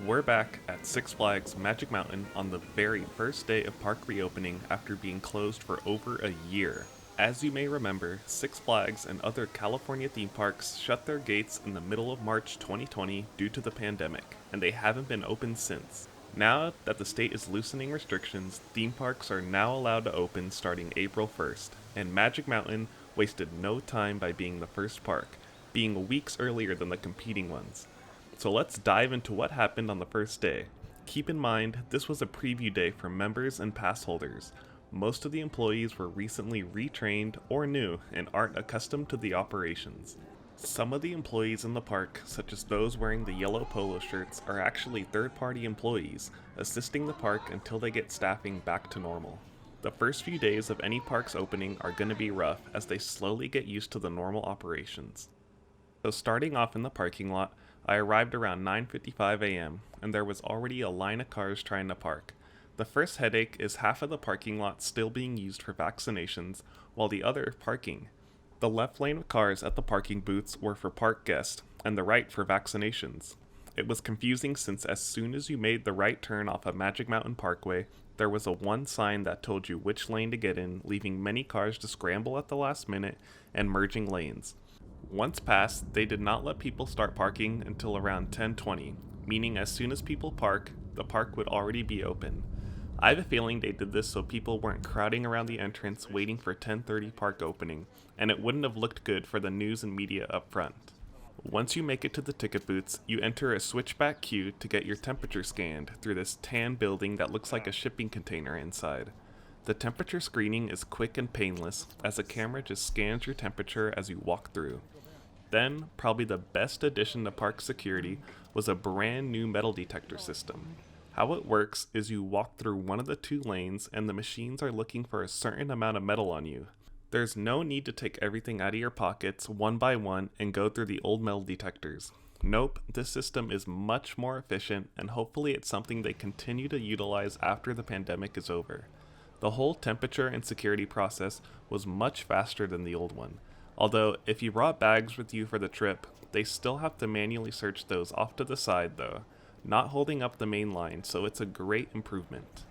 We're back at Six Flags Magic Mountain on the very first day of park reopening after being closed for over a year. As you may remember, Six Flags and other California theme parks shut their gates in the middle of March 2020 due to the pandemic, and they haven't been open since. Now that the state is loosening restrictions, theme parks are now allowed to open starting April 1st, and Magic Mountain wasted no time by being the first park, being weeks earlier than the competing ones. So let's dive into what happened on the first day. Keep in mind, this was a preview day for members and pass holders. Most of the employees were recently retrained or new and aren't accustomed to the operations. Some of the employees in the park, such as those wearing the yellow polo shirts, are actually third-party employees, assisting the park until they get staffing back to normal. The first few days of any park's opening are going to be rough as they slowly get used to the normal operations. So starting off in the parking lot, I arrived around 9:55 a.m., and there was already a line of cars trying to park. The first headache is half of the parking lot still being used for vaccinations, while the other parking. The left lane of cars at the parking booths were for park guests, and the right for vaccinations. It was confusing since as soon as you made the right turn off of Magic Mountain Parkway, there was a one sign that told you which lane to get in, leaving many cars to scramble at the last minute and merging lanes. Once passed, they did not let people start parking until around 10:20, meaning as soon as people park, the park would already be open. I have a feeling they did this so people weren't crowding around the entrance waiting for 10:30 park opening, and it wouldn't have looked good for the news and media up front. Once you make it to the ticket booths, you enter a switchback queue to get your temperature scanned through this tan building that looks like a shipping container inside. The temperature screening is quick and painless, as a camera just scans your temperature as you walk through. Then, probably the best addition to park security was a brand new metal detector system. How it works is you walk through one of the two lanes and the machines are looking for a certain amount of metal on you. There's no need to take everything out of your pockets one by one and go through the old metal detectors. Nope, this system is much more efficient and hopefully it's something they continue to utilize after the pandemic is over. The whole temperature and security process was much faster than the old one. Although, if you brought bags with you for the trip, they still have to manually search those off to the side though, not holding up the main line, so it's a great improvement.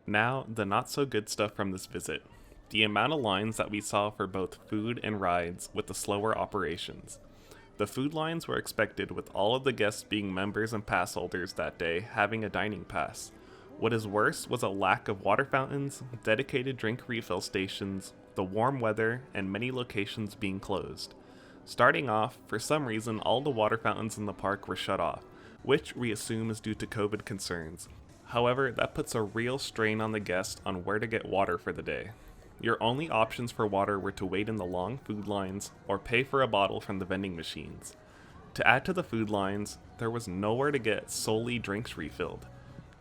Now, the not so good stuff from this visit. The amount of lines that we saw for both food and rides with the slower operations. The food lines were expected with all of the guests being members and pass holders that day having a dining pass. What is worse was a lack of water fountains, dedicated drink refill stations, the warm weather, and many locations being closed. Starting off, for some reason all the water fountains in the park were shut off, which we assume is due to COVID concerns. However, that puts a real strain on the guest on where to get water for the day. Your only options for water were to wait in the long food lines or pay for a bottle from the vending machines. To add to the food lines, there was nowhere to get solely drinks refilled.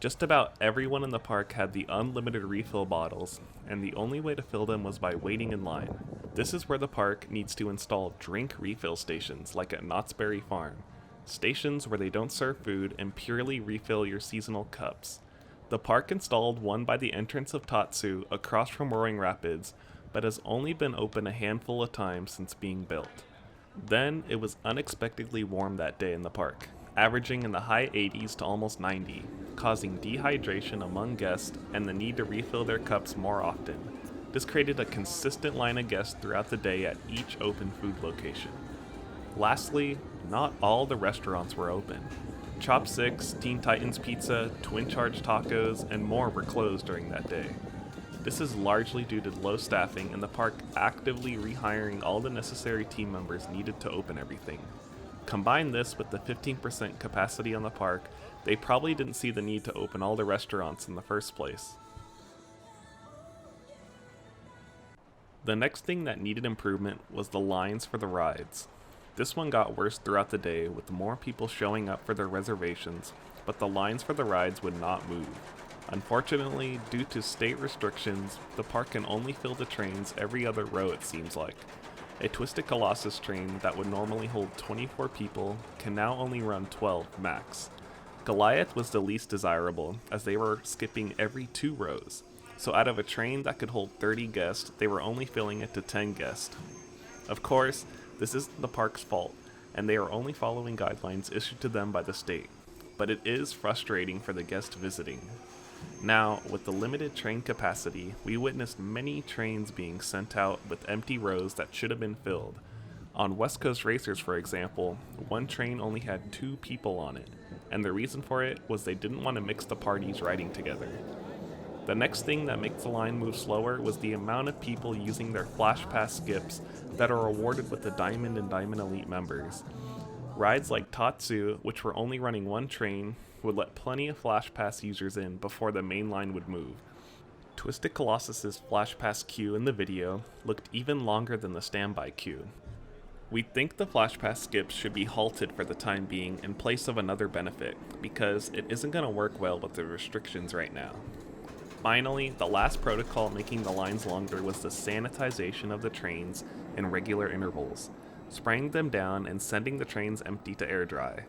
Just about everyone in the park had the unlimited refill bottles, and the only way to fill them was by waiting in line. This is where the park needs to install drink refill stations like at Knott's Berry Farm. Stations where they don't serve food and purely refill your seasonal cups. The park installed one by the entrance of Tatsu across from Roaring Rapids, but has only been open a handful of times since being built. Then it was unexpectedly warm that day in the park, averaging in the high 80s to almost 90, causing dehydration among guests and the need to refill their cups more often. This created a consistent line of guests throughout the day at each open food location. Lastly, not all the restaurants were open. Chopsticks, Teen Titans Pizza, Twin Charge Tacos, and more were closed during that day. This is largely due to low staffing and the park actively rehiring all the necessary team members needed to open everything. Combine this with the 15% capacity on the park, they probably didn't see the need to open all the restaurants in the first place. The next thing that needed improvement was the lines for the rides. This one got worse throughout the day with more people showing up for their reservations, but the lines for the rides would not move. Unfortunately, due to state restrictions, the park can only fill the trains every other row it seems like. A Twisted Colossus train that would normally hold 24 people can now only run 12 max. Goliath was the least desirable, as they were skipping every 2 rows. So out of a train that could hold 30 guests, they were only filling it to 10 guests. Of course, this isn't the park's fault, and they are only following guidelines issued to them by the state. but it is frustrating for the guest visiting. Now, with the limited train capacity, we witnessed many trains being sent out with empty rows that should have been filled. On West Coast Racers, for example, one train only had 2 people on it, and the reason for it was they didn't want to mix the parties riding together. The next thing that makes the line move slower was the amount of people using their Flash Pass skips that are awarded with the Diamond and Diamond Elite members. Rides like Tatsu, which were only running one train, would let plenty of Flash Pass users in before the main line would move. Twisted Colossus's Flash Pass queue in the video looked even longer than the standby queue. We think the Flash Pass skips should be halted for the time being in place of another benefit, because it isn't going to work well with the restrictions right now. Finally, the last protocol making the lines longer was the sanitization of the trains in regular intervals, spraying them down and sending the trains empty to air dry.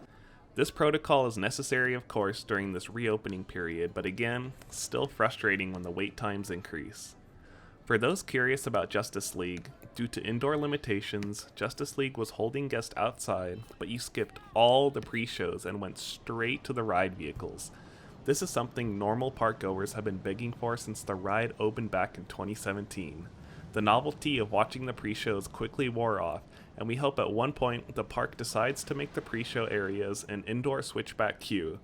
This protocol is necessary, of course, during this reopening period, but again, still frustrating when the wait times increase. For those curious about Justice League, due to indoor limitations, Justice League was holding guests outside, but you skipped all the pre-shows and went straight to the ride vehicles. This is something normal park goers have been begging for since the ride opened back in 2017. The novelty of watching the pre-shows quickly wore off, and we hope at one point the park decides to make the pre-show areas an indoor switchback queue.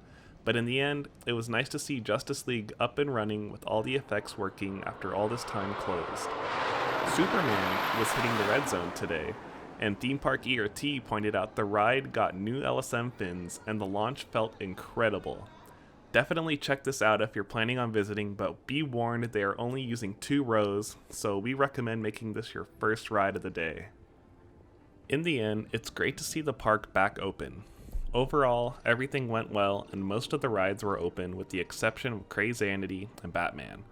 But in the end, it was nice to see Justice League up and running with all the effects working after all this time closed. Superman was hitting the red zone today, and Theme Park ERT pointed out the ride got new LSM fins and the launch felt incredible. Definitely check this out if you're planning on visiting, but be warned they are only using 2 rows, so we recommend making this your first ride of the day. In the end, it's great to see the park back open. Overall, everything went well and most of the rides were open with the exception of Crazanity and Batman.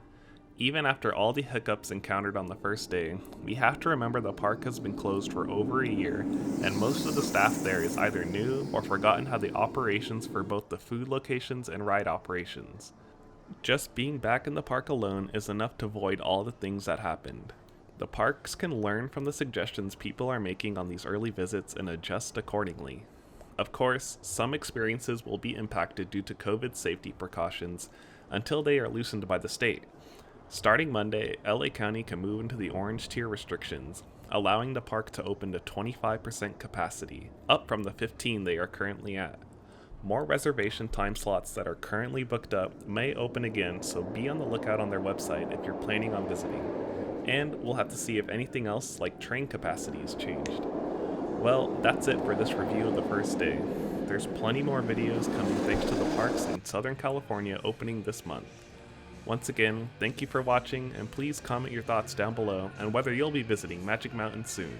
Even after all the hiccups encountered on the first day, we have to remember the park has been closed for over a year, and most of the staff there is either new or forgotten how the operations for both the food locations and ride operations. Just being back in the park alone is enough to void all the things that happened. The parks can learn from the suggestions people are making on these early visits and adjust accordingly. Of course, some experiences will be impacted due to COVID safety precautions until they are loosened by the state. Starting Monday, LA County can move into the orange tier restrictions, allowing the park to open to 25% capacity, up from the 15% they are currently at. More reservation time slots that are currently booked up may open again, so be on the lookout on their website if you're planning on visiting. And we'll have to see if anything else like train capacity is changed. Well, that's it for this review of the first day. There's plenty more videos coming thanks to the parks in Southern California opening this month. Once again, thank you for watching, and please comment your thoughts down below and whether you'll be visiting Magic Mountain soon.